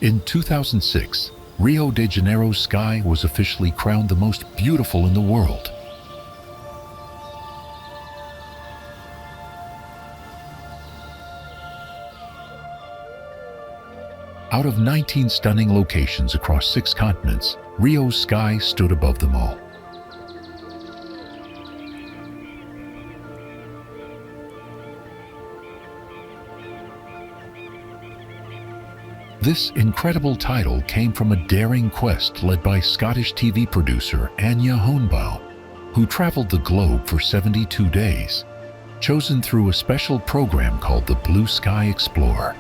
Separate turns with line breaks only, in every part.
In 2006, Rio de Janeiro's sky was officially crowned the most beautiful in the world. Out of 19 stunning locations across 6 continents, Rio's sky stood above them all. This incredible title came from a daring quest led by Scottish TV producer Anya Hohenbaum, who traveled the globe for 72 days, chosen through a special program called the Blue Sky Explorer.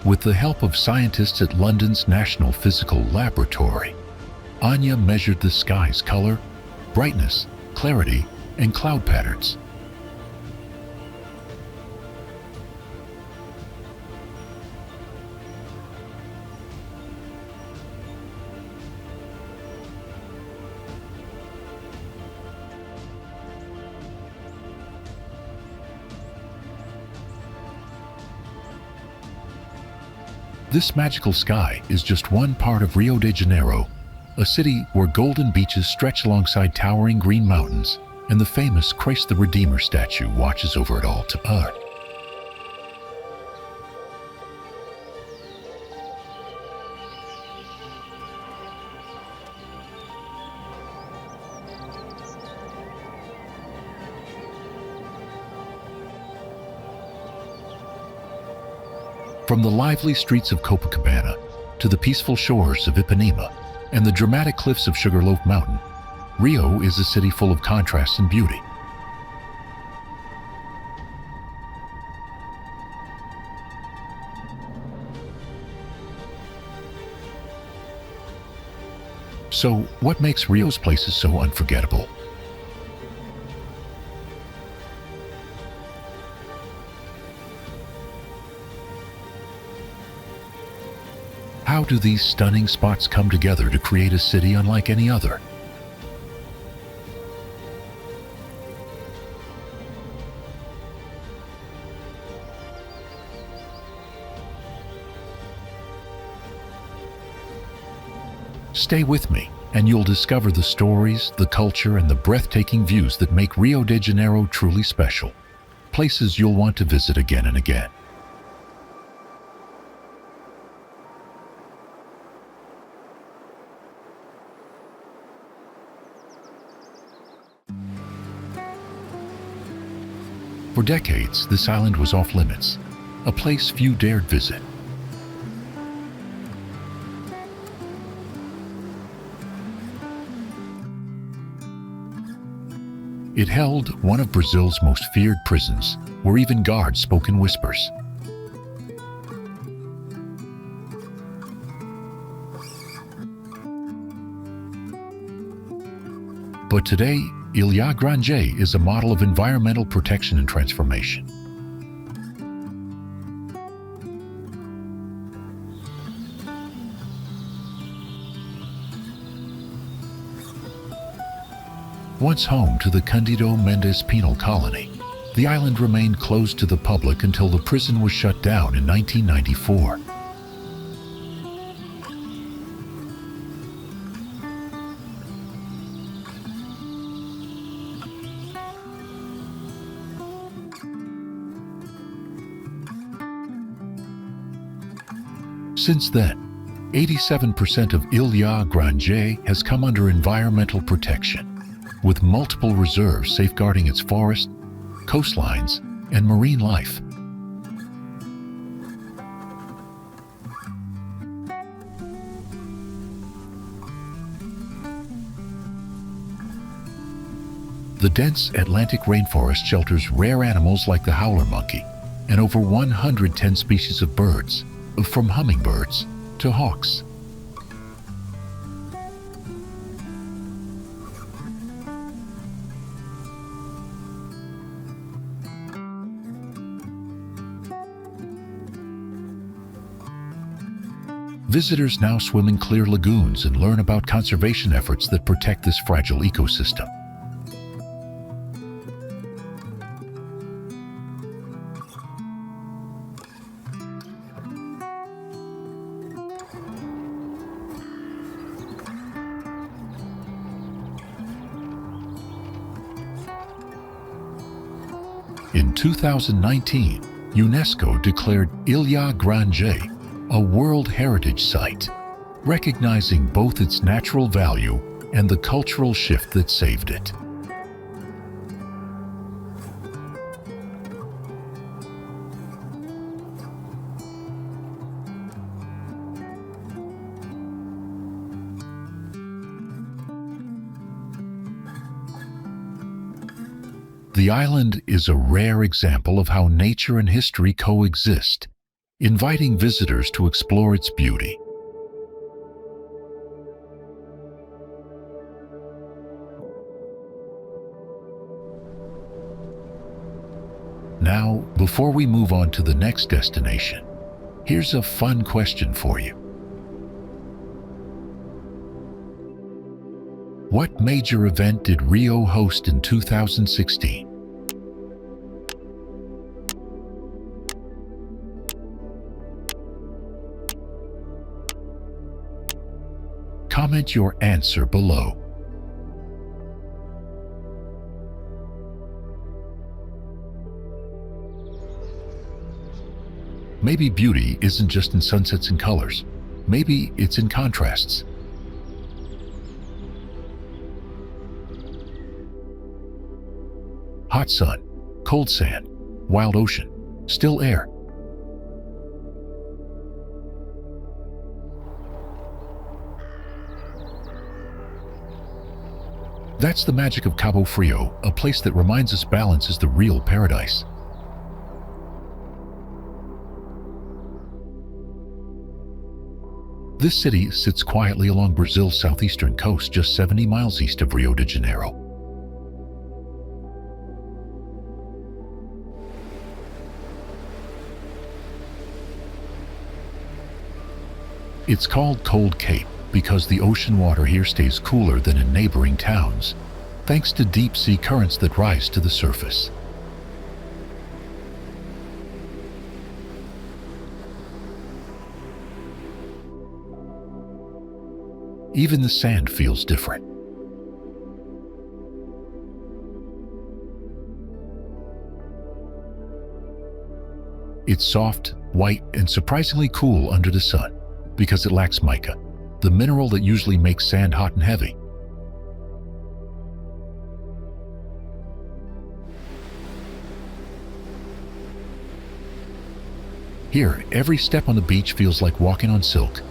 With the help of scientists at London's National Physical Laboratory, Anya measured the sky's color, brightness, clarity, and cloud patterns. This magical sky is just one part of Rio de Janeiro, a city where golden beaches stretch alongside towering green mountains, and the famous Christ the Redeemer statue watches over it all to art. From the lively streets of Copacabana to the peaceful shores of Ipanema and the dramatic cliffs of Sugarloaf Mountain, Rio is a city full of contrast and beauty. So, what makes Rio's places so unforgettable? How do these stunning spots come together to create a city unlike any other? Stay with me, and you'll discover the stories, the culture, and the breathtaking views that make Rio de Janeiro truly special. Places you'll want to visit again and again. For decades, this island was off limits, a place few dared visit. It held one of Brazil's most feared prisons, where even guards spoke in whispers. But today, Ilha Grande is a model of environmental protection and transformation. Once home to the Cândido Mendes penal colony, the island remained closed to the public until the prison was shut down in 1994. Since then, 87% of Ilha Grande has come under environmental protection, with multiple reserves safeguarding its forest, coastlines, and marine life. The dense Atlantic rainforest shelters rare animals like the howler monkey and over 110 species of birds, from hummingbirds to hawks. Visitors now swim in clear lagoons and learn about conservation efforts that protect this fragile ecosystem. In 2019, UNESCO declared Ilha Grande a World Heritage Site, recognizing both its natural value and the cultural shift that saved it. The island is a rare example of how nature and history coexist, inviting visitors to explore its beauty. Now, before we move on to the next destination, here's a fun question for you. What major event did Rio host in 2016? Comment your answer below. Maybe beauty isn't just in sunsets and colors. Maybe it's in contrasts. Hot sun, cold sand, wild ocean, still air. That's the magic of Cabo Frio, a place that reminds us balance is the real paradise. This city sits quietly along Brazil's southeastern coast, just 70 miles east of Rio de Janeiro. It's called Cold Cape because the ocean water here stays cooler than in neighboring towns, thanks to deep sea currents that rise to the surface. Even the sand feels different. It's soft, white, and surprisingly cool under the sun because it lacks mica, the mineral that usually makes sand hot and heavy. Here, every step on the beach feels like walking on silk.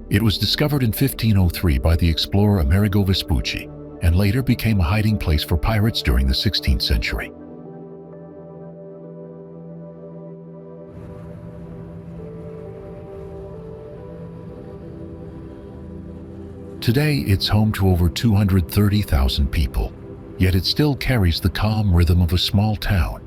It was discovered in 1503 by the explorer Amerigo Vespucci, and later became a hiding place for pirates during the 16th century. Today, it's home to over 230,000 people, yet it still carries the calm rhythm of a small town.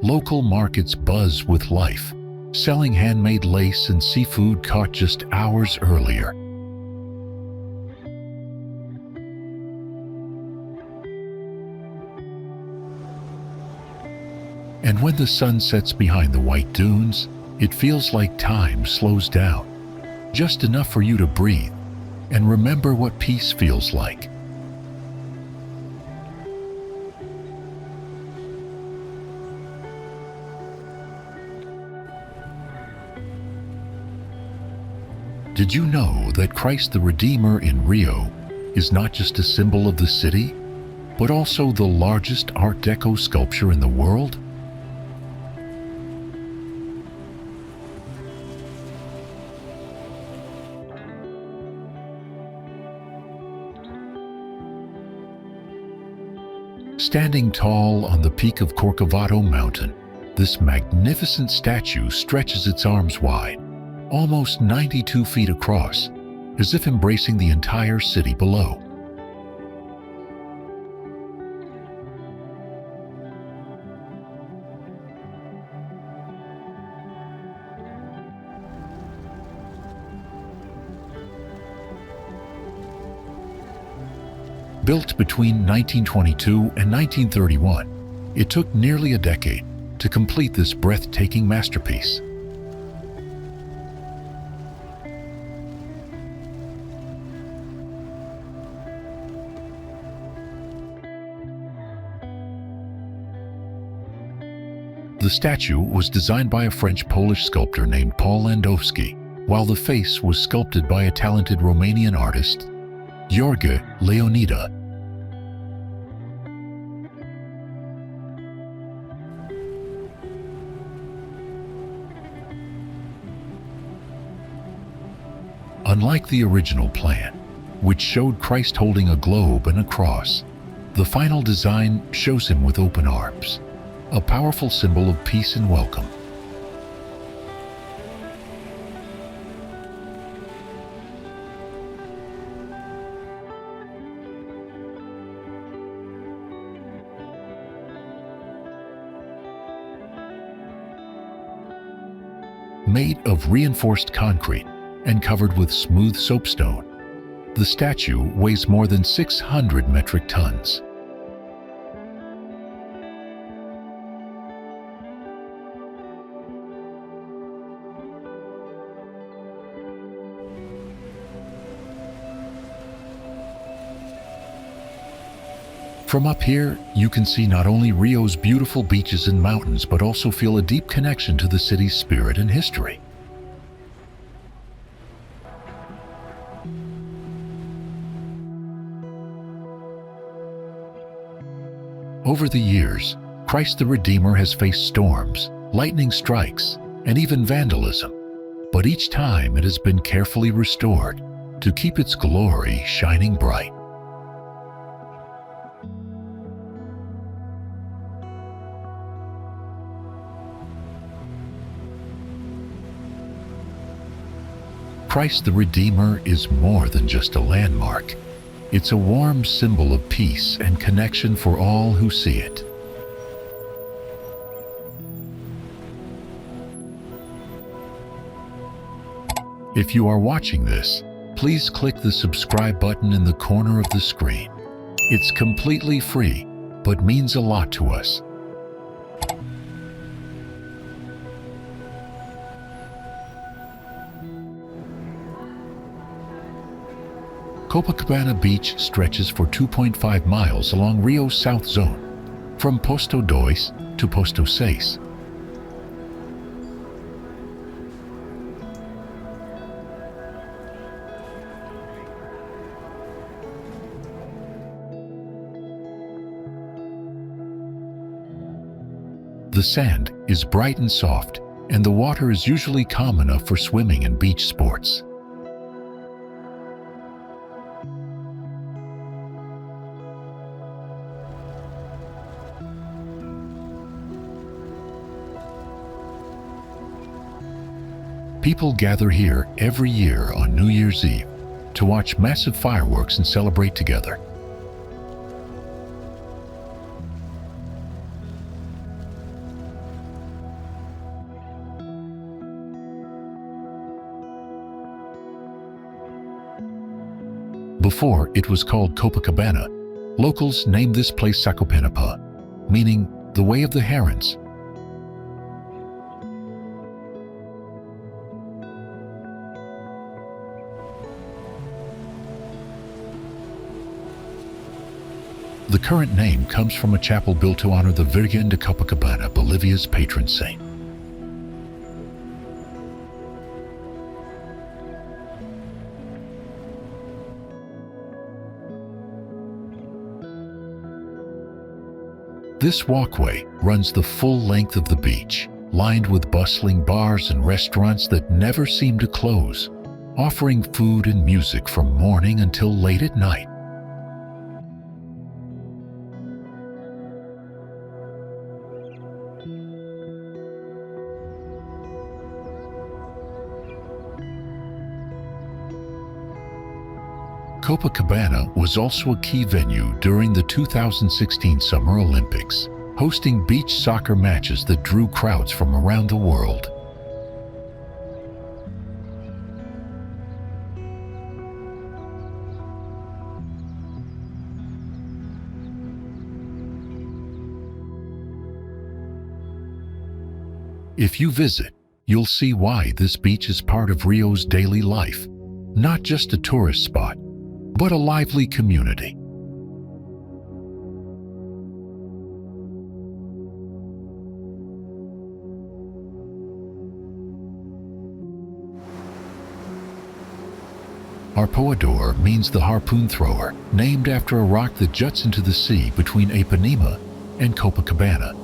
Local markets buzz with life, selling handmade lace and seafood caught just hours earlier. And when the sun sets behind the white dunes, it feels like time slows down, just enough for you to breathe and remember what peace feels like. Did you know that Christ the Redeemer in Rio is not just a symbol of the city, but also the largest Art Deco sculpture in the world? Standing tall on the peak of Corcovado Mountain, this magnificent statue stretches its arms wide, almost 92 feet across, as if embracing the entire city below. Built between 1922 and 1931, it took nearly a decade to complete this breathtaking masterpiece. The statue was designed by a French-Polish sculptor named Paul Landowski, while the face was sculpted by a talented Romanian artist, Urca Leonida. Unlike the original plan, which showed Christ holding a globe and a cross, the final design shows him with open arms, a powerful symbol of peace and welcome. Made of reinforced concrete and covered with smooth soapstone, the statue weighs more than 600 metric tons. From up here, you can see not only Rio's beautiful beaches and mountains, but also feel a deep connection to the city's spirit and history. Over the years, Christ the Redeemer has faced storms, lightning strikes, and even vandalism, but each time it has been carefully restored to keep its glory shining bright. Christ the Redeemer is more than just a landmark. It's a warm symbol of peace and connection for all who see it. If you are watching this, please click the subscribe button in the corner of the screen. It's completely free, but means a lot to us. Copacabana Beach stretches for 2.5 miles along Rio's south zone, from Posto 2 to Posto 6. The sand is bright and soft, and the water is usually calm enough for swimming and beach sports. People gather here every year on New Year's Eve to watch massive fireworks and celebrate together. Before it was called Copacabana, locals named this place Sacopanapa, meaning the way of the herons. The current name comes from a chapel built to honor the Virgen de Copacabana, Bolivia's patron saint. This walkway runs the full length of the beach, lined with bustling bars and restaurants that never seem to close, offering food and music from morning until late at night. Copacabana was also a key venue during the 2016 Summer Olympics, hosting beach soccer matches that drew crowds from around the world. If you visit, you'll see why this beach is part of Rio's daily life, not just a tourist spot, but a lively community. Arpoador means the harpoon thrower, named after a rock that juts into the sea between Ipanema and Copacabana.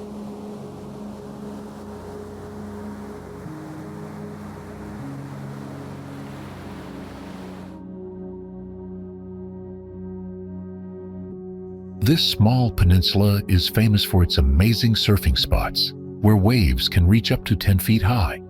This small peninsula is famous for its amazing surfing spots, where waves can reach up to 10 feet high.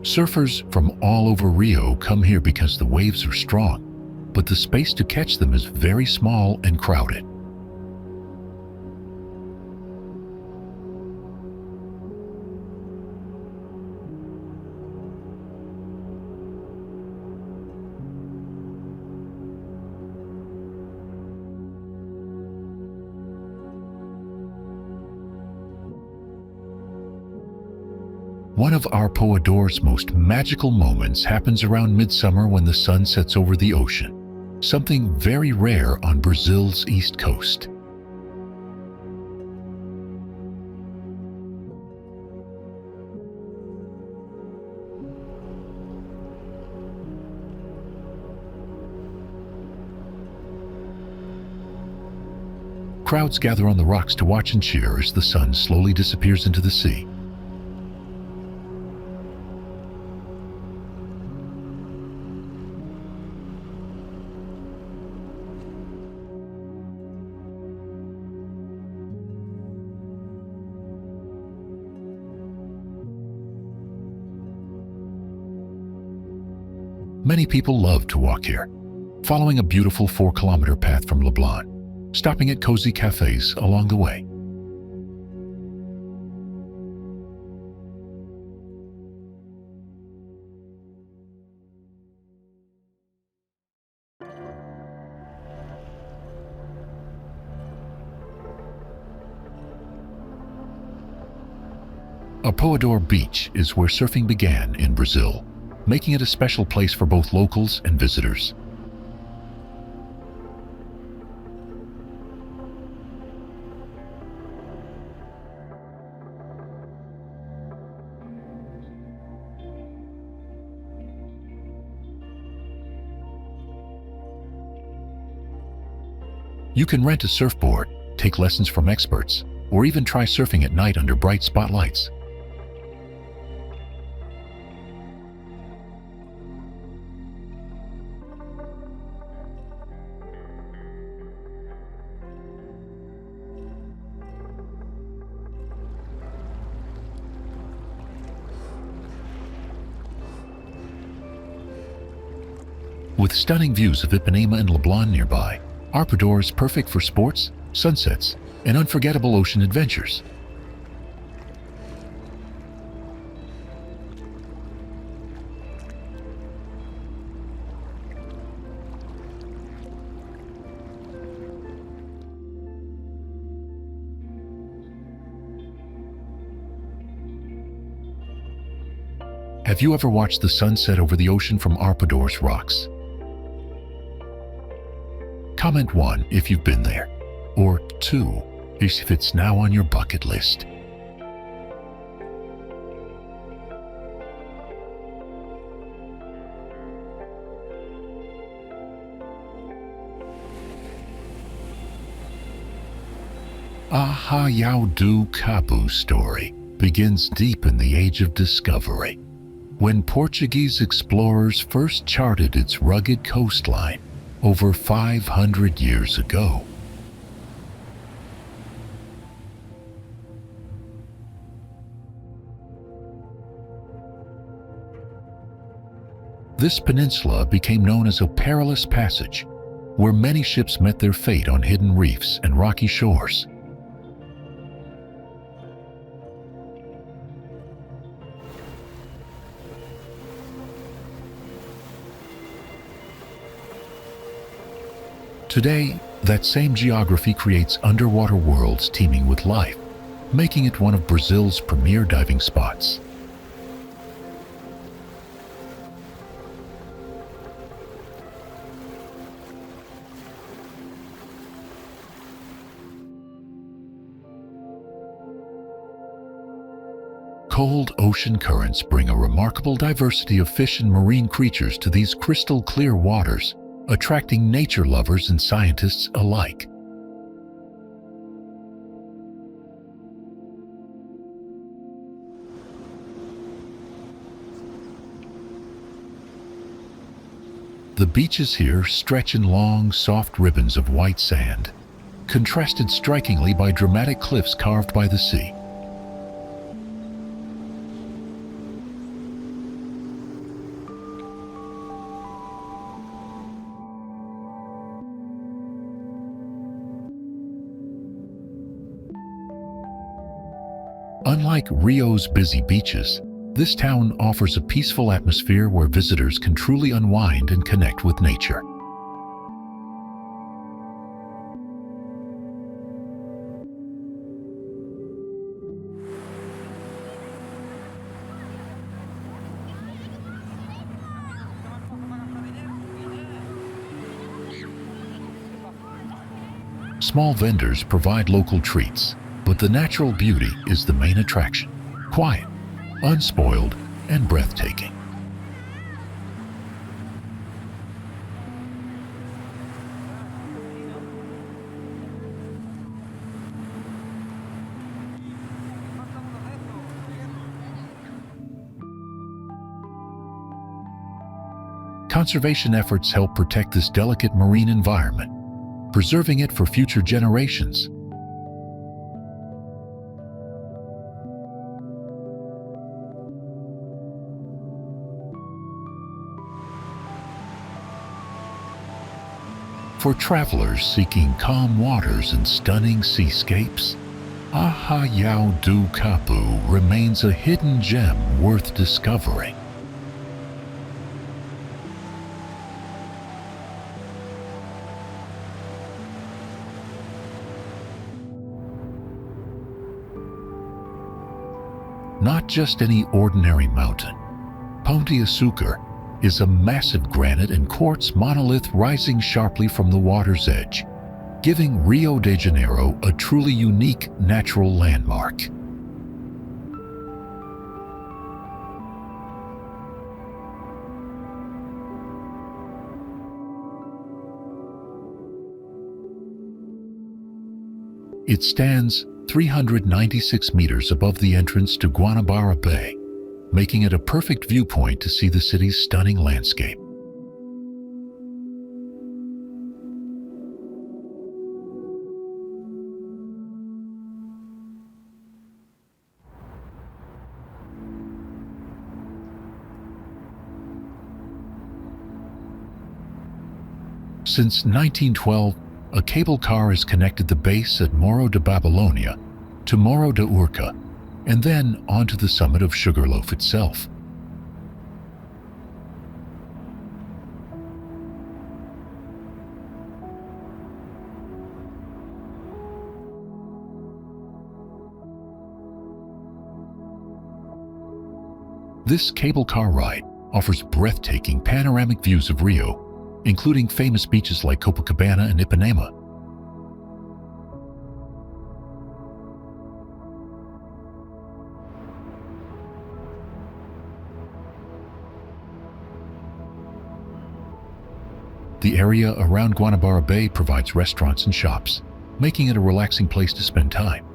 Surfers from all over Rio come here because the waves are strong, but the space to catch them is very small and crowded. One of Arpoador's most magical moments happens around midsummer when the sun sets over the ocean, something very rare on Brazil's east coast. Crowds gather on the rocks to watch and cheer as the sun slowly disappears into the sea. Many people love to walk here, following a beautiful 4-kilometer path from Leblon, stopping at cozy cafes along the way. Arpoador Beach is where surfing began in Brazil, making it a special place for both locals and visitors. You can rent a surfboard, take lessons from experts, or even try surfing at night under bright spotlights. With stunning views of Ipanema and Leblon nearby, Arpoador is perfect for sports, sunsets, and unforgettable ocean adventures. Have you ever watched the sunset over the ocean from Arpoador's rocks? Comment 1 if you've been there, or 2 if it's now on your bucket list. Arraial do Cabo story begins deep in the Age of Discovery. when Portuguese explorers first charted its rugged coastline over 500 years ago. This peninsula became known as a perilous passage, where many ships met their fate on hidden reefs and rocky shores. Today, that same geography creates underwater worlds teeming with life, making it one of Brazil's premier diving spots. Cold ocean currents bring a remarkable diversity of fish and marine creatures to these crystal-clear waters, attracting nature lovers and scientists alike. The beaches here stretch in long, soft ribbons of white sand, contrasted strikingly by dramatic cliffs carved by the sea. Unlike Rio's busy beaches, this town offers a peaceful atmosphere where visitors can truly unwind and connect with nature. Small vendors provide local treats, but the natural beauty is the main attraction. Quiet, unspoiled, and breathtaking. Conservation efforts help protect this delicate marine environment, preserving it for future generations. For travelers seeking calm waters and stunning seascapes, Arraial do Cabo remains a hidden gem worth discovering. Not just any ordinary mountain, Pão de Açúcar is a massive granite and quartz monolith rising sharply from the water's edge, giving Rio de Janeiro a truly unique natural landmark. It stands 396 meters above the entrance to Guanabara Bay, making it a perfect viewpoint to see the city's stunning landscape. Since 1912, a cable car has connected the base at Morro de Babilônia to Morro de Urca, and then onto the summit of Sugarloaf itself. This cable car ride offers breathtaking panoramic views of Rio, including famous beaches like Copacabana and Ipanema. The area around Guanabara Bay provides restaurants and shops, making it a relaxing place to spend time.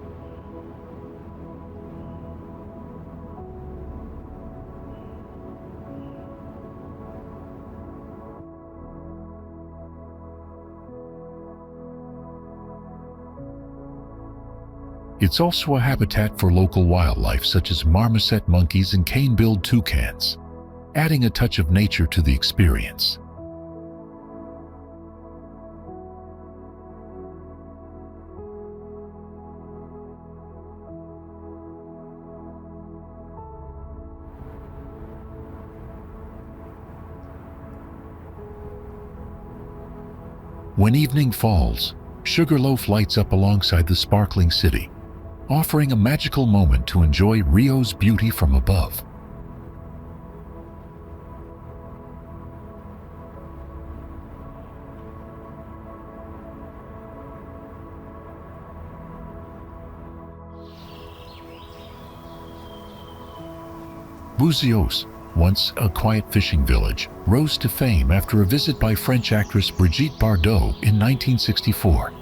It's also a habitat for local wildlife such as marmoset monkeys and cane-billed toucans, adding a touch of nature to the experience. When evening falls, Sugarloaf lights up alongside the sparkling city, offering a magical moment to enjoy Rio's beauty from above. Búzios, once a quiet fishing village, rose to fame after a visit by French actress Brigitte Bardot in 1964.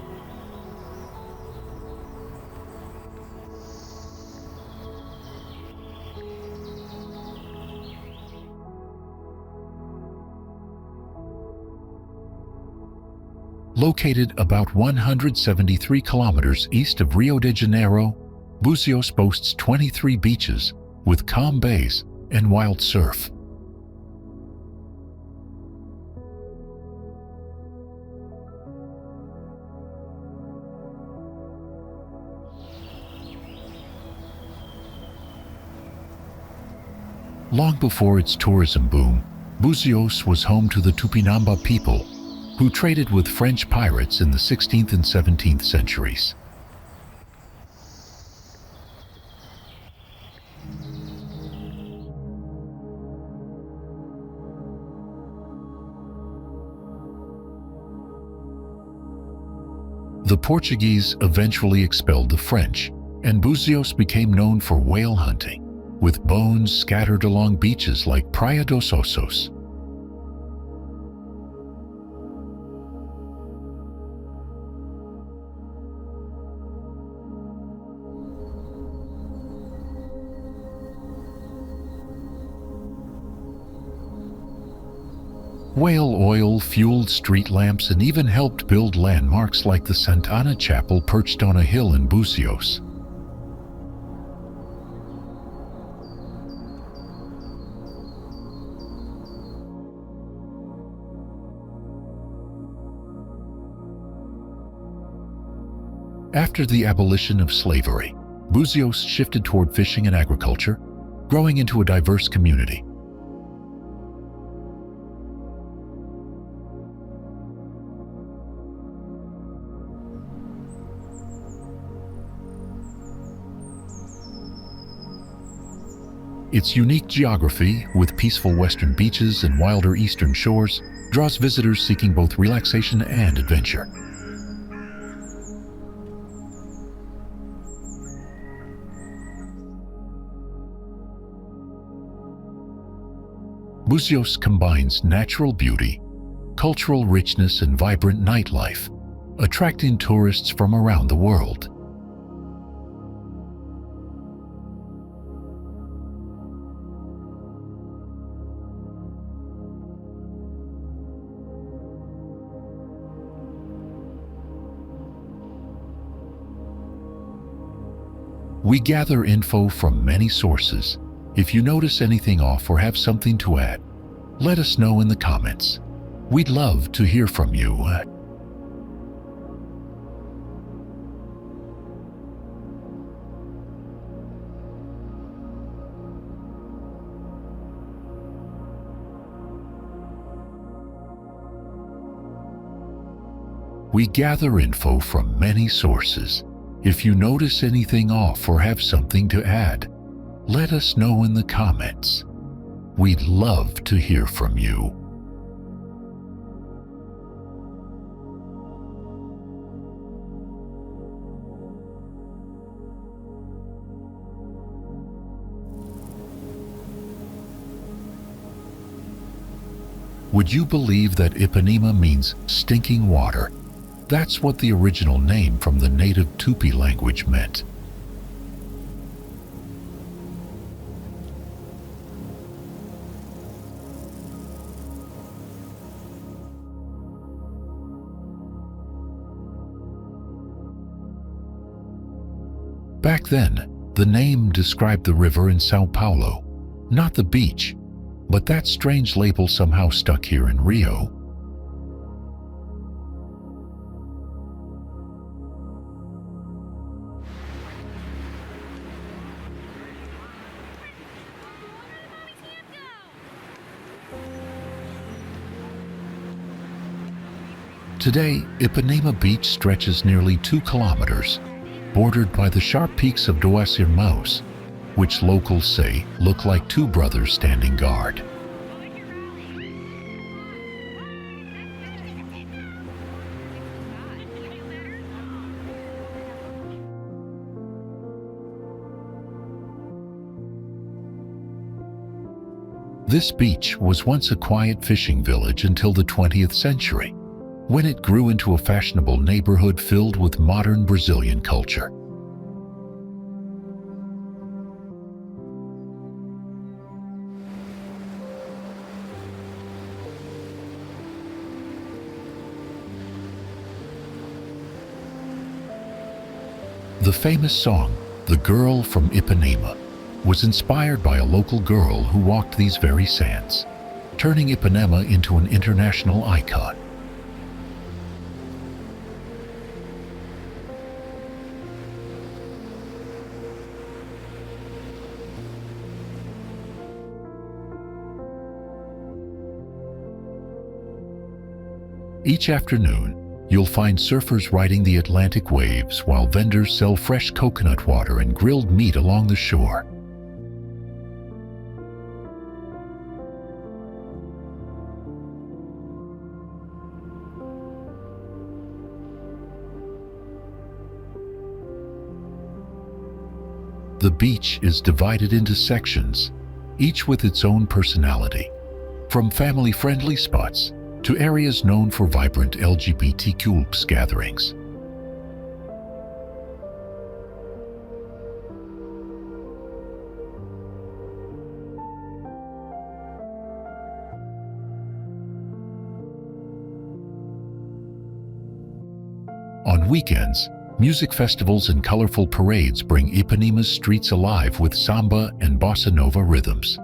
Located about 173 kilometers east of Rio de Janeiro, Búzios boasts 23 beaches with calm bays and wild surf. Long before its tourism boom, Búzios was home to the Tupinamba people, who traded with French pirates in the 16th and 17th centuries. The Portuguese eventually expelled the French, and Búzios became known for whale hunting, with bones scattered along beaches like Praia dos Ossos. Whale oil fueled street lamps and even helped build landmarks like the Santana Chapel perched on a hill in Búzios. After the abolition of slavery, Búzios shifted toward fishing and agriculture, growing into a diverse community. Its unique geography, with peaceful western beaches and wilder eastern shores, draws visitors seeking both relaxation and adventure. Búzios combines natural beauty, cultural richness, and vibrant nightlife, attracting tourists from around the world. We gather info from many sources. If you notice anything off or have something to add, let us know in the comments. We'd love to hear from you. We gather info from many sources. If you notice anything off or have something to add, let us know in the comments. We'd love to hear from you. Would you believe that Ipanema means stinking water? That's what the original name from the native Tupi language meant. Back then, the name described the river in Sao Paulo, not the beach, but that strange label somehow stuck here in Rio. Today, Ipanema Beach stretches nearly 2 kilometers, bordered by the sharp peaks of Dois Irmãos, which locals say look like two brothers standing guard. This beach was once a quiet fishing village until the 20th century, when it grew into a fashionable neighborhood filled with modern Brazilian culture. The famous song, "The Girl from Ipanema," was inspired by a local girl who walked these very sands, turning Ipanema into an international icon. Each afternoon, you'll find surfers riding the Atlantic waves while vendors sell fresh coconut water and grilled meat along the shore. The beach is divided into sections, each with its own personality, from family-friendly spots to areas known for vibrant LGBTQ gatherings. On weekends, music festivals and colorful parades bring Ipanema's streets alive with samba and bossa nova rhythms.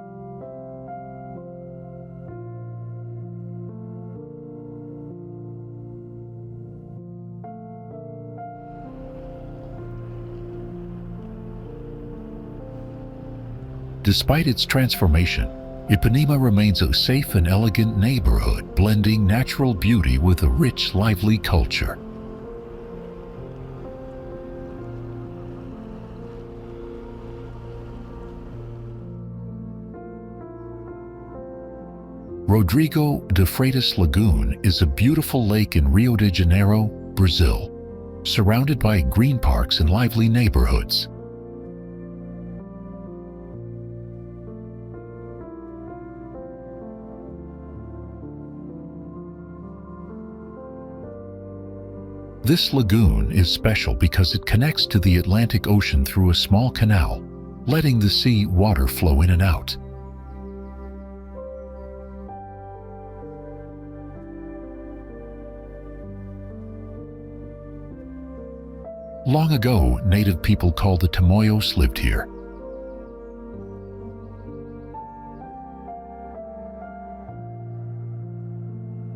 Despite its transformation, Ipanema remains a safe and elegant neighborhood, blending natural beauty with a rich, lively culture. Rodrigo de Freitas Lagoon is a beautiful lake in Rio de Janeiro, Brazil, surrounded by green parks and lively neighborhoods. This lagoon is special because it connects to the Atlantic Ocean through a small canal, letting the sea water flow in and out. Long ago, native people called the Tamoios lived here.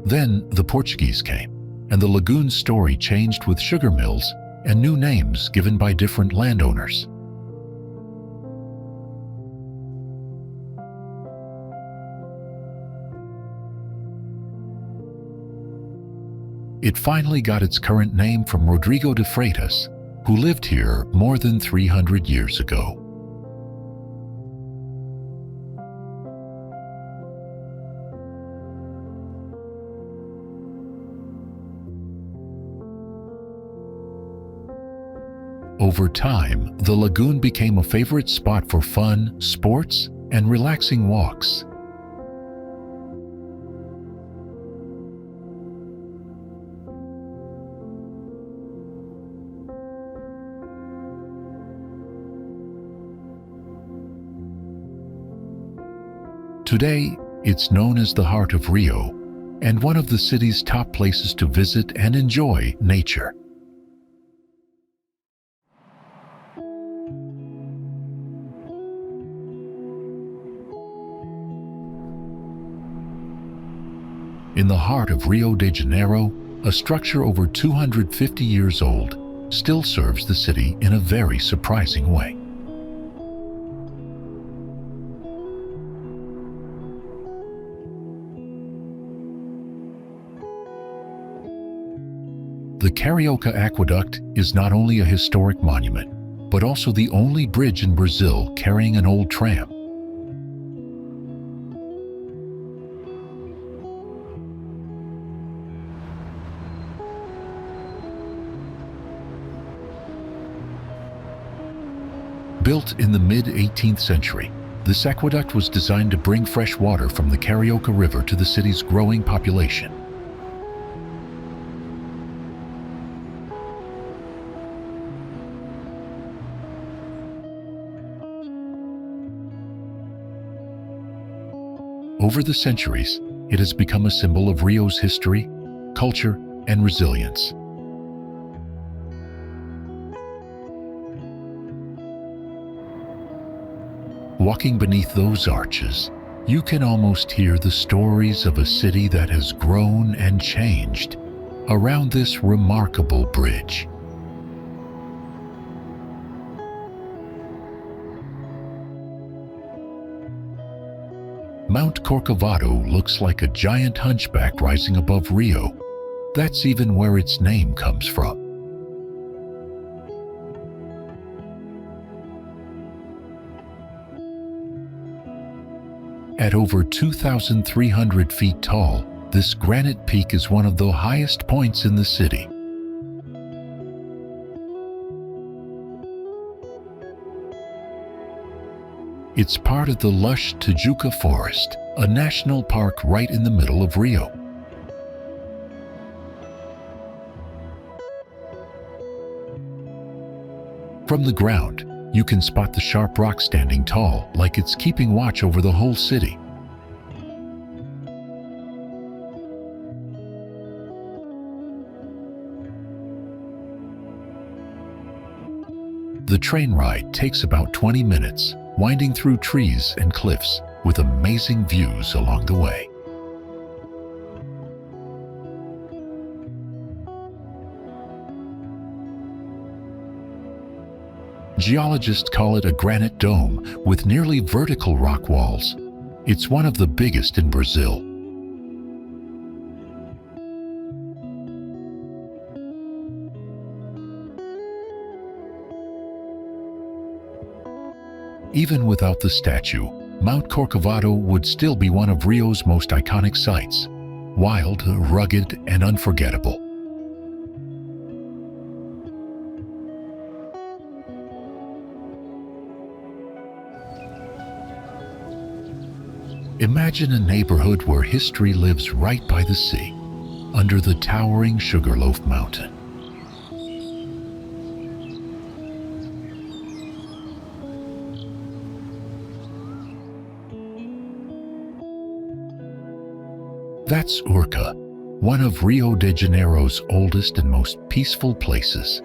Then the Portuguese came, and the lagoon's story changed with sugar mills and new names given by different landowners. It finally got its current name from Rodrigo de Freitas, who lived here more than 300 years ago. Over time, the lagoon became a favorite spot for fun, sports, and relaxing walks. Today, it's known as the heart of Rio and one of the city's top places to visit and enjoy nature. In the heart of Rio de Janeiro, a structure over 250 years old still serves the city in a very surprising way. The Carioca Aqueduct is not only a historic monument, but also the only bridge in Brazil carrying an old tram. Built in the mid-18th century, this aqueduct was designed to bring fresh water from the Carioca River to the city's growing population. Over the centuries, it has become a symbol of Rio's history, culture, and resilience. Walking beneath those arches, you can almost hear the stories of a city that has grown and changed around this remarkable bridge. Mount Corcovado looks like a giant hunchback rising above Rio. That's even where its name comes from. At over 2,300 feet tall, this granite peak is one of the highest points in the city. It's part of the lush Tijuca Forest, a national park right in the middle of Rio. From the ground, you can spot the sharp rock standing tall, like it's keeping watch over the whole city. The train ride takes about 20 minutes, winding through trees and cliffs with amazing views along the way. Geologists call it a granite dome with nearly vertical rock walls. It's one of the biggest in Brazil. Even without the statue, Mount Corcovado would still be one of Rio's most iconic sights. Wild, rugged, and unforgettable. Imagine a neighborhood where history lives right by the sea, under the towering Sugarloaf Mountain. That's Urca, one of Rio de Janeiro's oldest and most peaceful places.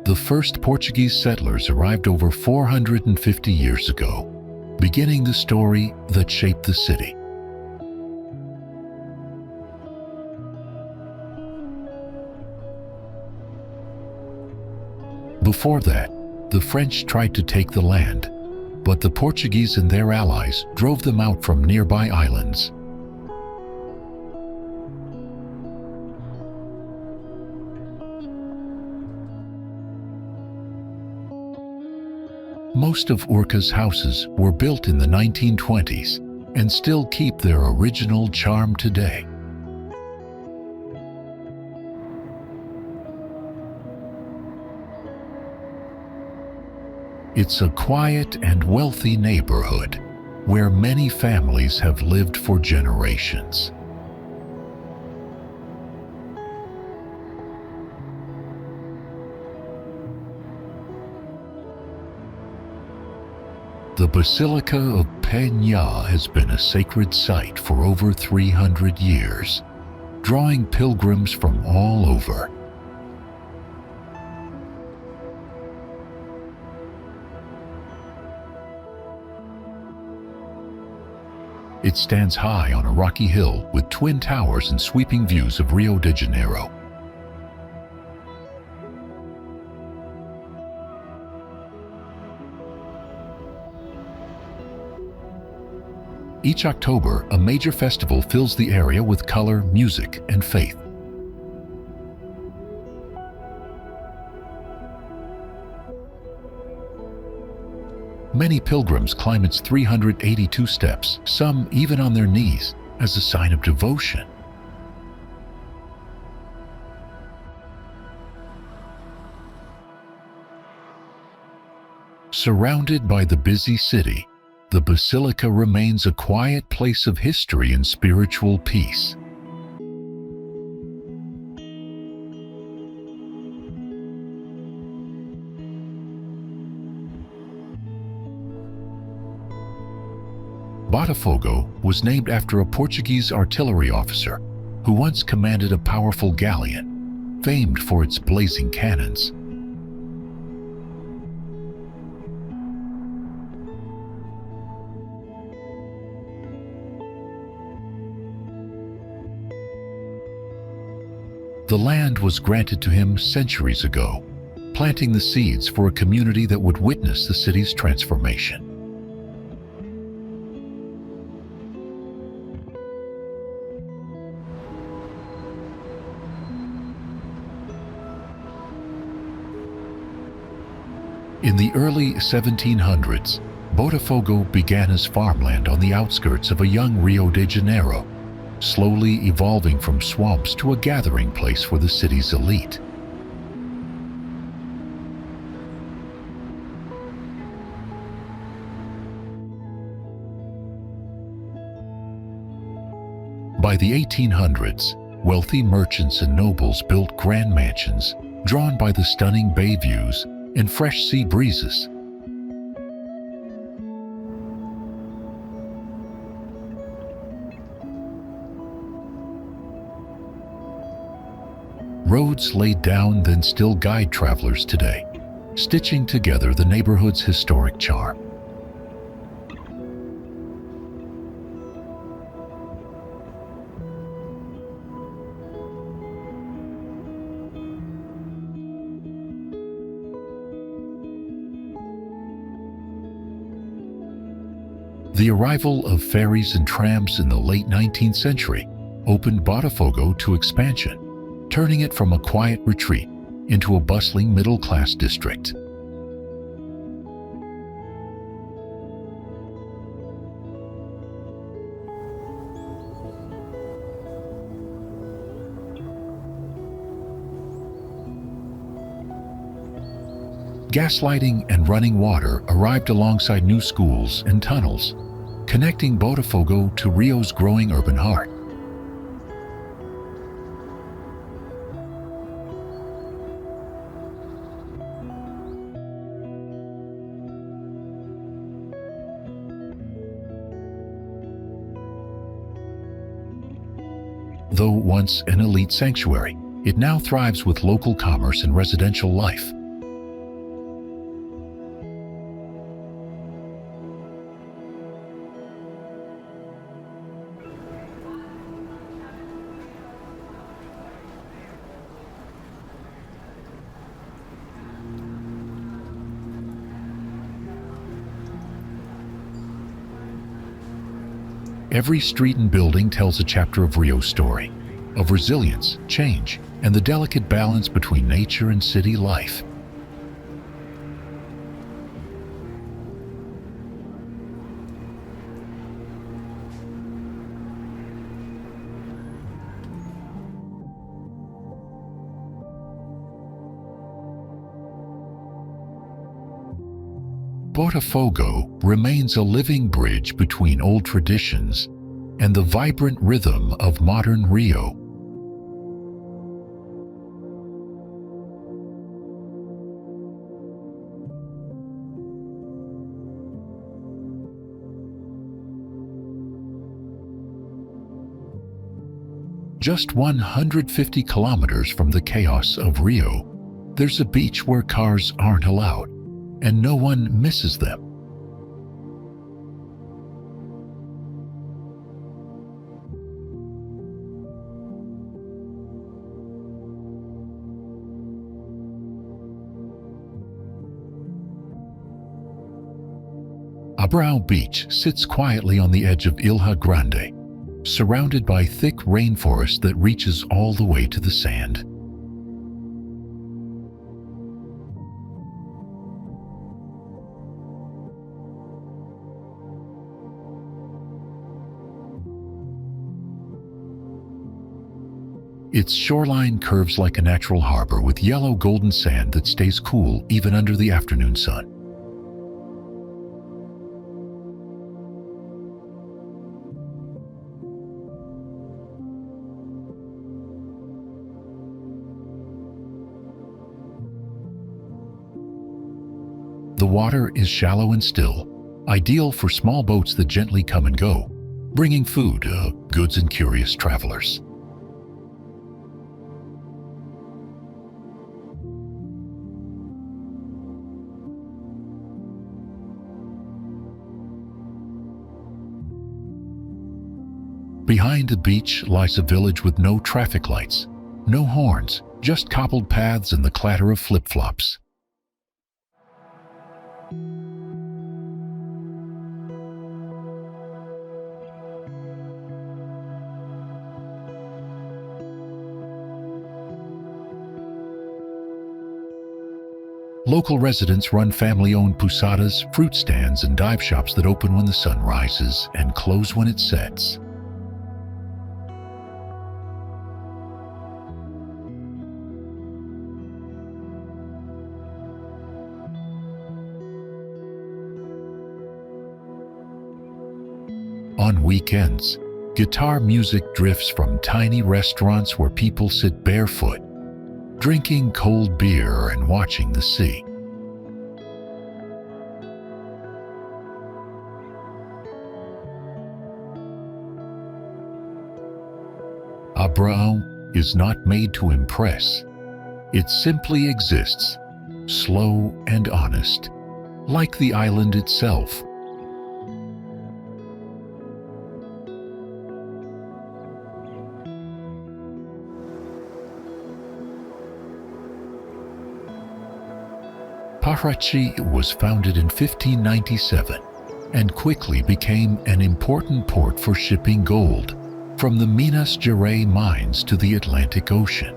The first Portuguese settlers arrived over 450 years ago, beginning the story that shaped the city. Before that, the French tried to take the land, but the Portuguese and their allies drove them out from nearby islands. Most of Urca's houses were built in the 1920s and still keep their original charm today. It's a quiet and wealthy neighborhood where many families have lived for generations. The Basilica of Penha has been a sacred site for over 300 years, drawing pilgrims from all over. It stands high on a rocky hill with twin towers and sweeping views of Rio de Janeiro. Each October, a major festival fills the area with color, music, and faith. Many pilgrims climb its 382 steps, some even on their knees, as a sign of devotion. Surrounded by the busy city, the Basilica remains a quiet place of history and spiritual peace. Botafogo was named after a Portuguese artillery officer who once commanded a powerful galleon, famed for its blazing cannons. The land was granted to him centuries ago, planting the seeds for a community that would witness the city's transformation. In the early 1700s, Botafogo began as farmland on the outskirts of a young Rio de Janeiro, slowly evolving from swamps to a gathering place for the city's elite. By the 1800s, wealthy merchants and nobles built grand mansions, drawn by the stunning bay views and fresh sea breezes. Roads laid down then still guide travelers today, stitching together the neighborhood's historic charm. The arrival of ferries and trams in the late 19th century opened Botafogo to expansion, turning it from a quiet retreat into a bustling middle-class district. Gaslighting and running water arrived alongside new schools and tunnels, connecting Botafogo to Rio's growing urban heart. Though once an elite sanctuary, it now thrives with local commerce and residential life. Every street and building tells a chapter of Rio's story, of resilience, change, and the delicate balance between nature and city life. Botafogo remains a living bridge between old traditions and the vibrant rhythm of modern Rio. Just 150 kilometers from the chaos of Rio, there's a beach where cars aren't allowed, and no one misses them. Abraão Beach sits quietly on the edge of Ilha Grande, surrounded by thick rainforest that reaches all the way to the sand. Its shoreline curves like a natural harbor with yellow golden sand that stays cool even under the afternoon sun. The water is shallow and still, ideal for small boats that gently come and go, bringing food, goods, and curious travelers. Behind the beach lies a village with no traffic lights, no horns, just cobbled paths and the clatter of flip-flops. Local residents run family-owned pousadas, fruit stands, and dive shops that open when the sun rises and close when it sets. On weekends, guitar music drifts from tiny restaurants where people sit barefoot, drinking cold beer and watching the sea. Abraão is not made to impress. It simply exists, slow and honest, like the island itself. Paraty was founded in 1597 and quickly became an important port for shipping gold from the Minas Gerais mines to the Atlantic Ocean.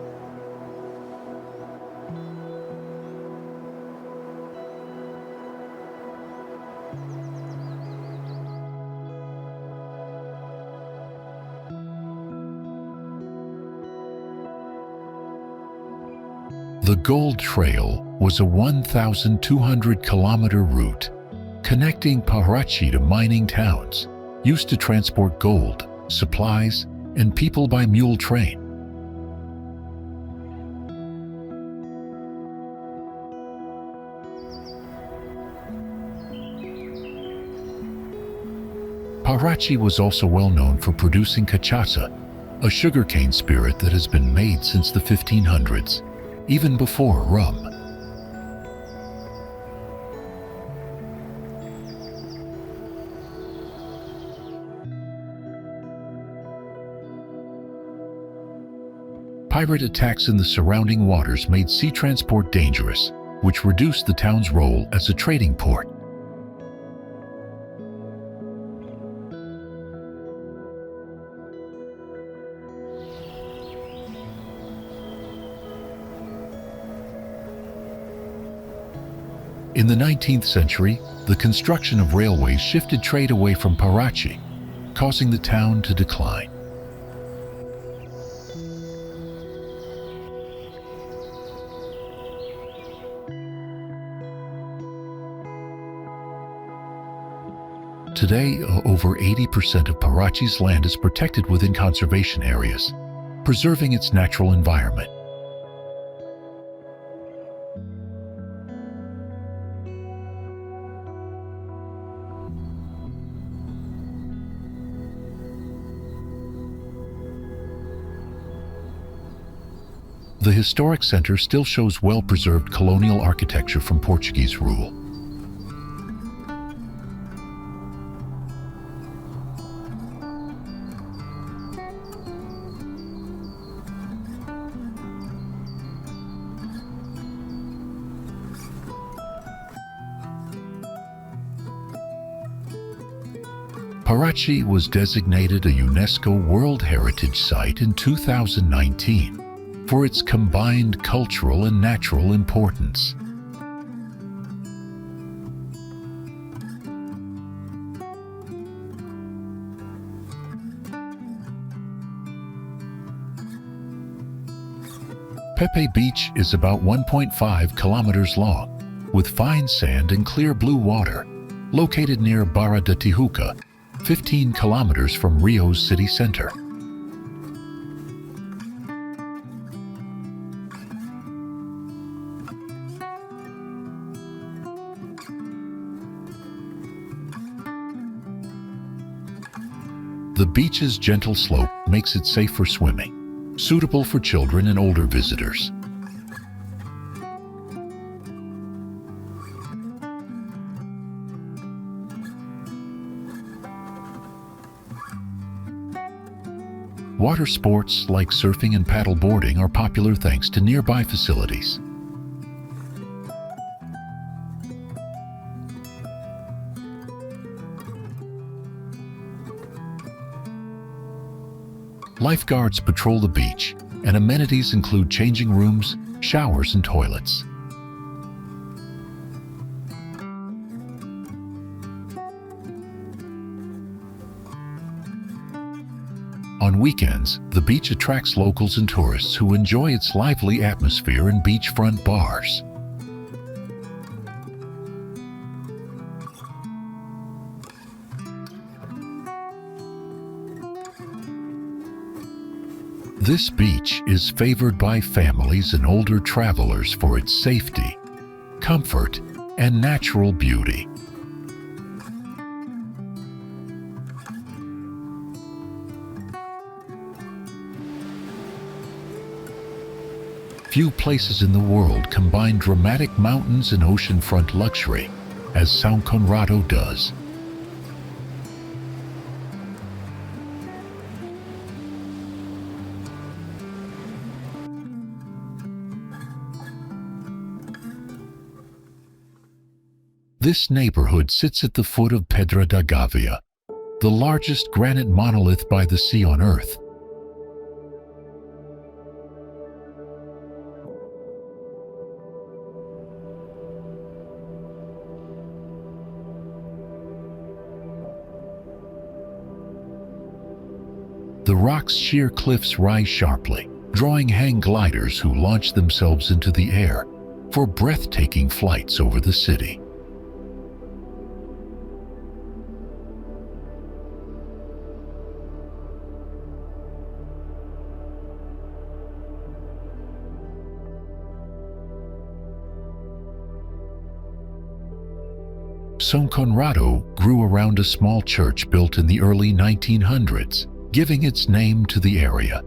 The Gold Trail was a 1,200-kilometer route connecting Paraty to mining towns, used to transport gold, supplies, and people by mule train. Paraty was also well known for producing cachaça, a sugarcane spirit that has been made since the 1500s. Even before rum. Pirate attacks in the surrounding waters made sea transport dangerous, which reduced the town's role as a trading port. In the 19th century, the construction of railways shifted trade away from Paraty, causing the town to decline. Today, over 80% of Paraty's land is protected within conservation areas, preserving its natural environment. The historic center still shows well-preserved colonial architecture from Portuguese rule. Paraty was designated a UNESCO World Heritage Site in 2019 for its combined cultural and natural importance. Pepê Beach is about 1.5 kilometers long, with fine sand and clear blue water, located near Barra da Tijuca, 15 kilometers from Rio's city center. The beach's gentle slope makes it safe for swimming, suitable for children and older visitors. Water sports like surfing and paddle boarding are popular thanks to nearby facilities. Lifeguards patrol the beach, and amenities include changing rooms, showers, and toilets. On weekends, the beach attracts locals and tourists who enjoy its lively atmosphere and beachfront bars. This beach is favored by families and older travelers for its safety, comfort, and natural beauty. Few places in the world combine dramatic mountains and oceanfront luxury, as São Conrado does. This neighborhood sits at the foot of Pedra da Gávea, the largest granite monolith by the sea on Earth. The rock's sheer cliffs rise sharply, drawing hang gliders who launch themselves into the air for breathtaking flights over the city. São Conrado grew around a small church built in the early 1900s, giving its name to the area.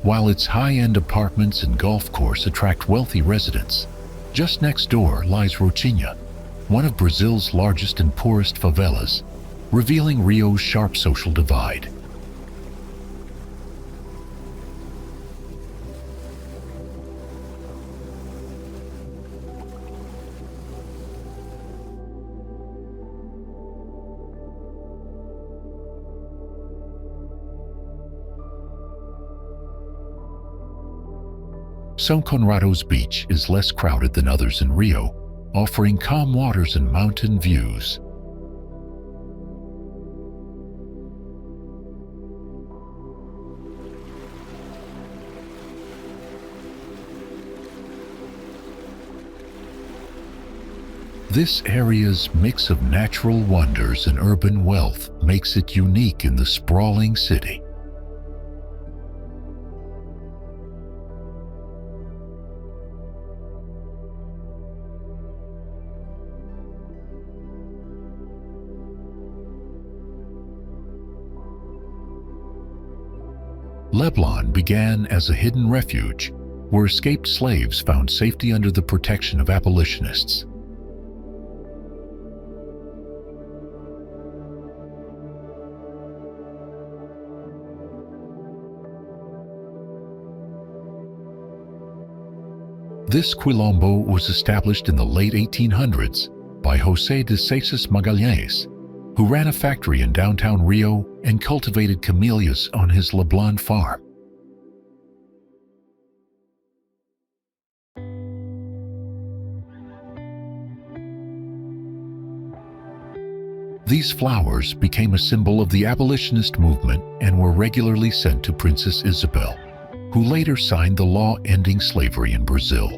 While its high-end apartments and golf course attract wealthy residents, just next door lies Rocinha, one of Brazil's largest and poorest favelas, revealing Rio's sharp social divide. São Conrado's beach is less crowded than others in Rio, offering calm waters and mountain views. This area's mix of natural wonders and urban wealth makes it unique in the sprawling city. Leblon began as a hidden refuge where escaped slaves found safety under the protection of abolitionists. This quilombo was established in the late 1800s by José de Seixas Magalhães, who ran a factory in downtown Rio and cultivated camellias on his Leblon farm. These flowers became a symbol of the abolitionist movement and were regularly sent to Princess Isabel, who later signed the law ending slavery in Brazil.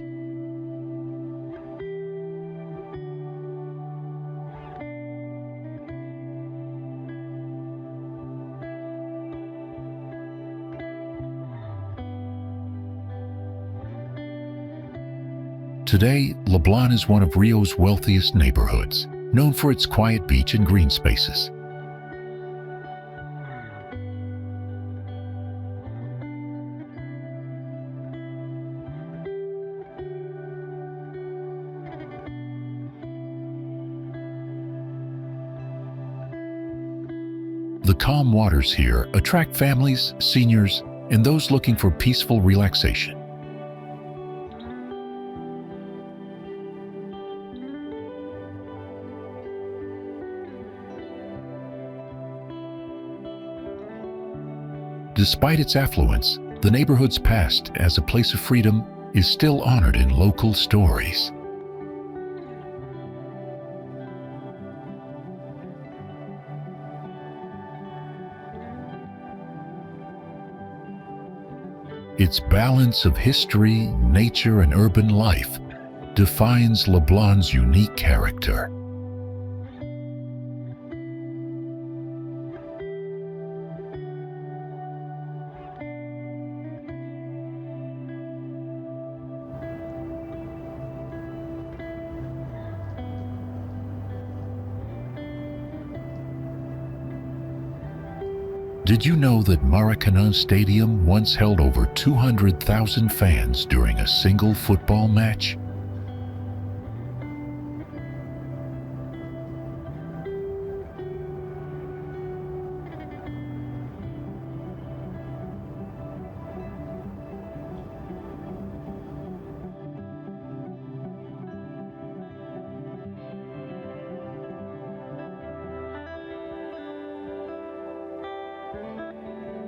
Today, Leblon is one of Rio's wealthiest neighborhoods, known for its quiet beach and green spaces. The calm waters here attract families, seniors, and those looking for peaceful relaxation. Despite its affluence, the neighborhood's past as a place of freedom is still honored in local stories. Its balance of history, nature, and urban life defines Leblon's unique character. Did you know that Maracanã Stadium once held over 200,000 fans during a single football match?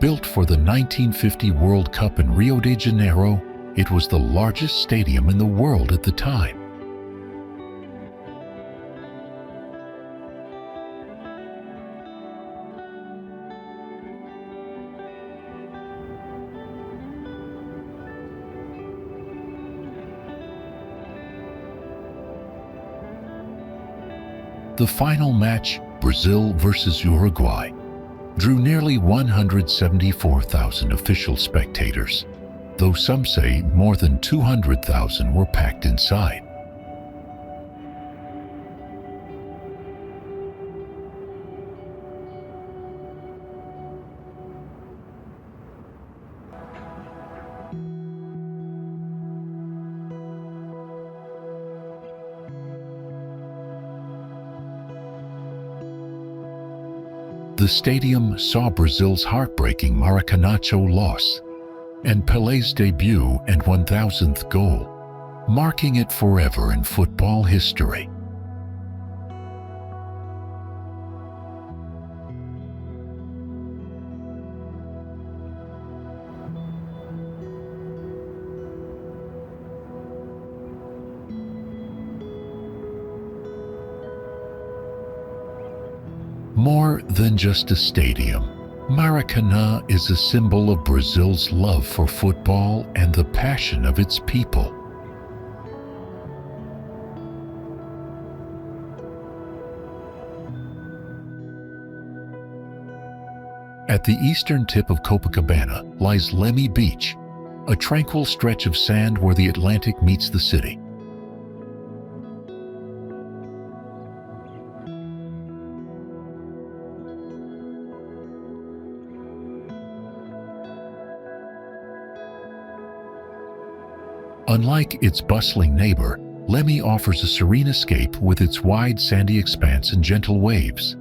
Built for the 1950 World Cup in Rio de Janeiro, it was the largest stadium in the world at the time. The final match, Brazil versus Uruguay, drew nearly 174,000 official spectators, though some say more than 200,000 were packed inside. The stadium saw Brazil's heartbreaking Maracanazo loss and Pelé's debut and 1,000th goal, marking it forever in football history. More than just a stadium, Maracanã is a symbol of Brazil's love for football and the passion of its people. At the eastern tip of Copacabana lies Leme Beach, a tranquil stretch of sand where the Atlantic meets the city. Unlike its bustling neighbor, Leme offers a serene escape with its wide sandy expanse and gentle waves.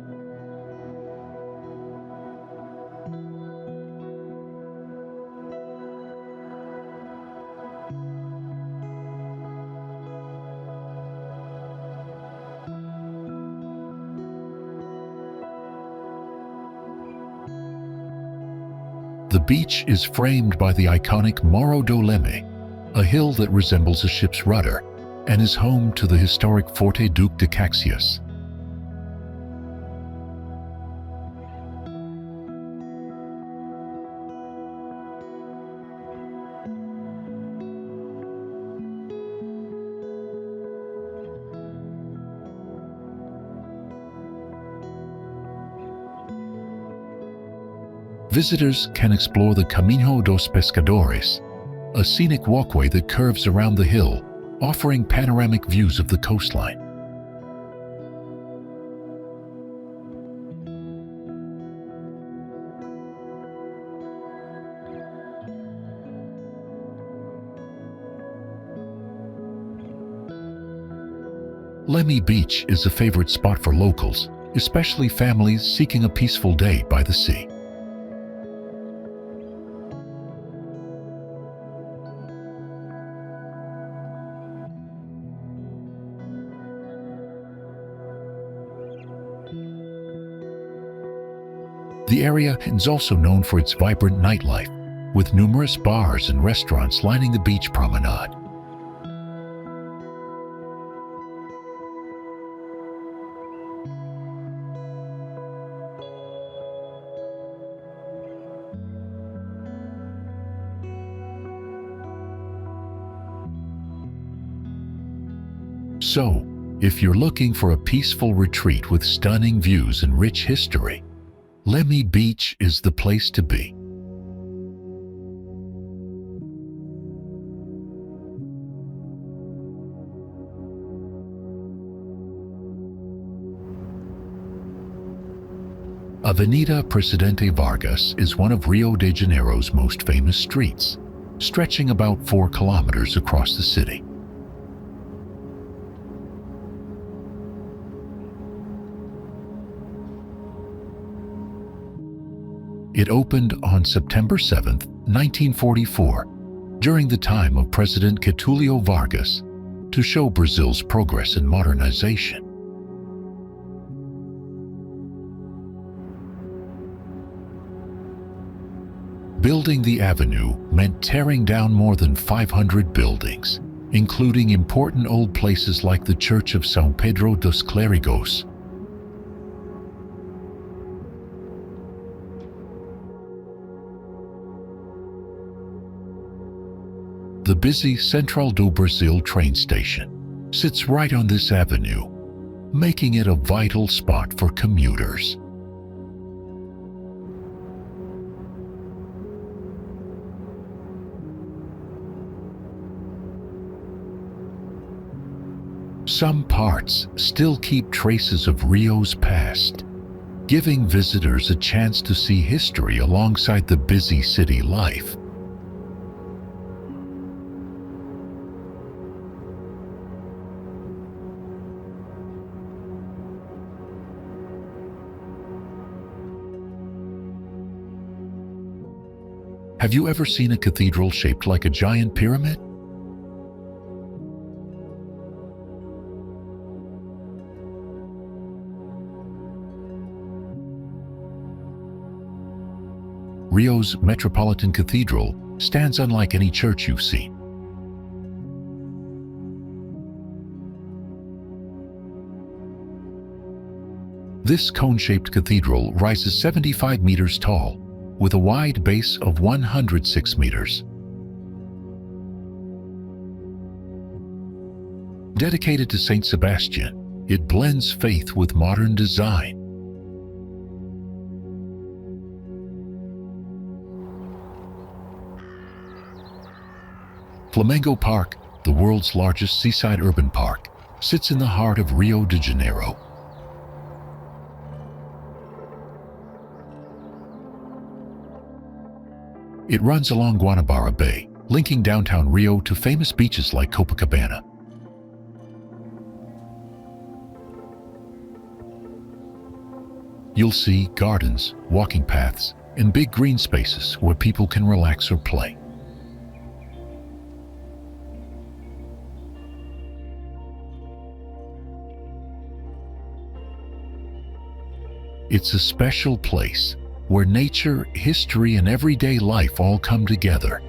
The beach is framed by the iconic Morro do Leme, a hill that resembles a ship's rudder, and is home to the historic Forte Duque de Caxias. Visitors can explore the Camino dos Pescadores, a scenic walkway that curves around the hill, offering panoramic views of the coastline. Leme Beach is a favorite spot for locals, especially families seeking a peaceful day by the sea. The area is also known for its vibrant nightlife, with numerous bars and restaurants lining the beach promenade. So, if you're looking for a peaceful retreat with stunning views and rich history, Leme Beach is the place to be. Avenida Presidente Vargas is one of Rio de Janeiro's most famous streets, stretching about 4 kilometers across the city. It opened on September 7, 1944, during the time of President Getúlio Vargas, to show Brazil's progress in modernization. Building the avenue meant tearing down more than 500 buildings, including important old places like the Church of São Pedro dos Clérigos. The busy Central do Brasil train station sits right on this avenue, making it a vital spot for commuters. Some parts still keep traces of Rio's past, giving visitors a chance to see history alongside the busy city life. Have you ever seen a cathedral shaped like a giant pyramid? Rio's Metropolitan Cathedral stands unlike any church you've seen. This cone-shaped cathedral rises 75 meters tall, with a wide base of 106 meters. Dedicated to Saint Sebastian, it blends faith with modern design. Flamengo Park, the world's largest seaside urban park, sits in the heart of Rio de Janeiro. It runs along Guanabara Bay, linking downtown Rio to famous beaches like Copacabana. You'll see gardens, walking paths, and big green spaces where people can relax or play. It's a special place where nature, history, and everyday life all come together.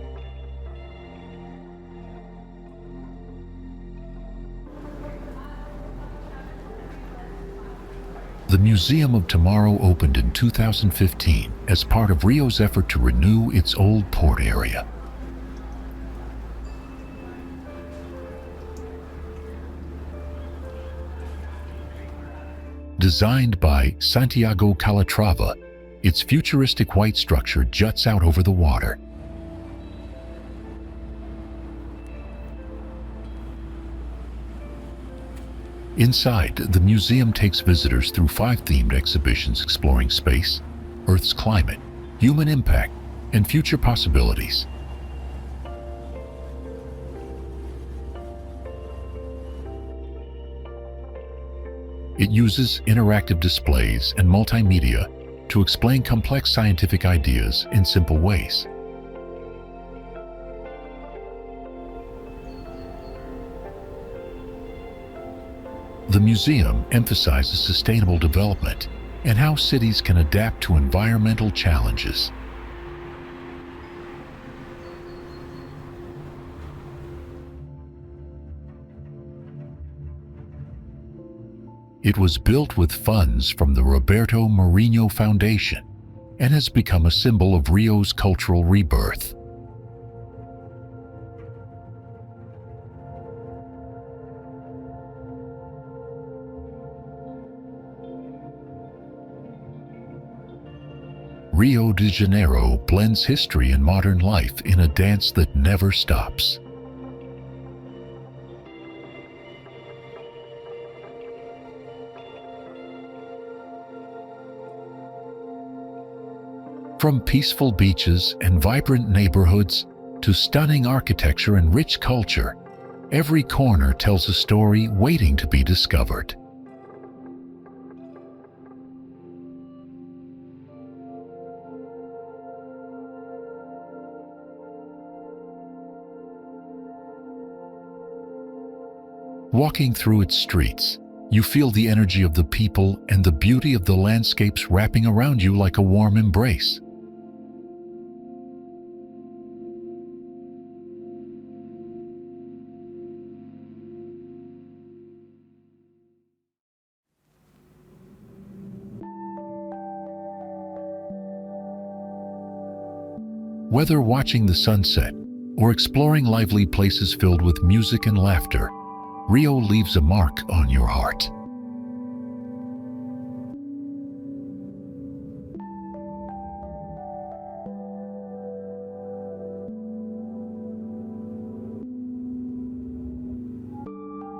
The Museum of Tomorrow opened in 2015 as part of Rio's effort to renew its old port area. Designed by Santiago Calatrava, its futuristic white structure juts out over the water. Inside, the museum takes visitors through 5 themed exhibitions exploring space, Earth's climate, human impact, and future possibilities. It uses interactive displays and multimedia to explain complex scientific ideas in simple ways. The museum emphasizes sustainable development and how cities can adapt to environmental challenges. It was built with funds from the Roberto Marinho Foundation and has become a symbol of Rio's cultural rebirth. Rio de Janeiro blends history and modern life in a dance that never stops. From peaceful beaches and vibrant neighborhoods to stunning architecture and rich culture, every corner tells a story waiting to be discovered. Walking through its streets, you feel the energy of the people and the beauty of the landscapes wrapping around you like a warm embrace. Whether watching the sunset or exploring lively places filled with music and laughter, Rio leaves a mark on your heart.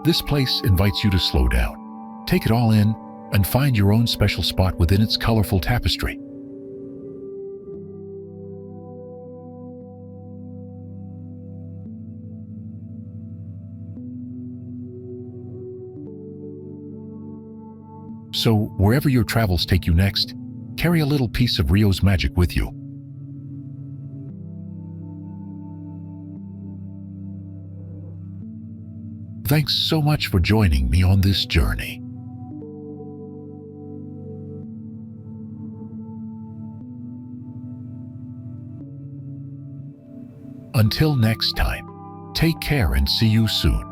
This place invites you to slow down, take it all in, and find your own special spot within its colorful tapestry. So, wherever your travels take you next, carry a little piece of Rio's magic with you. Thanks so much for joining me on this journey. Until next time, take care and see you soon.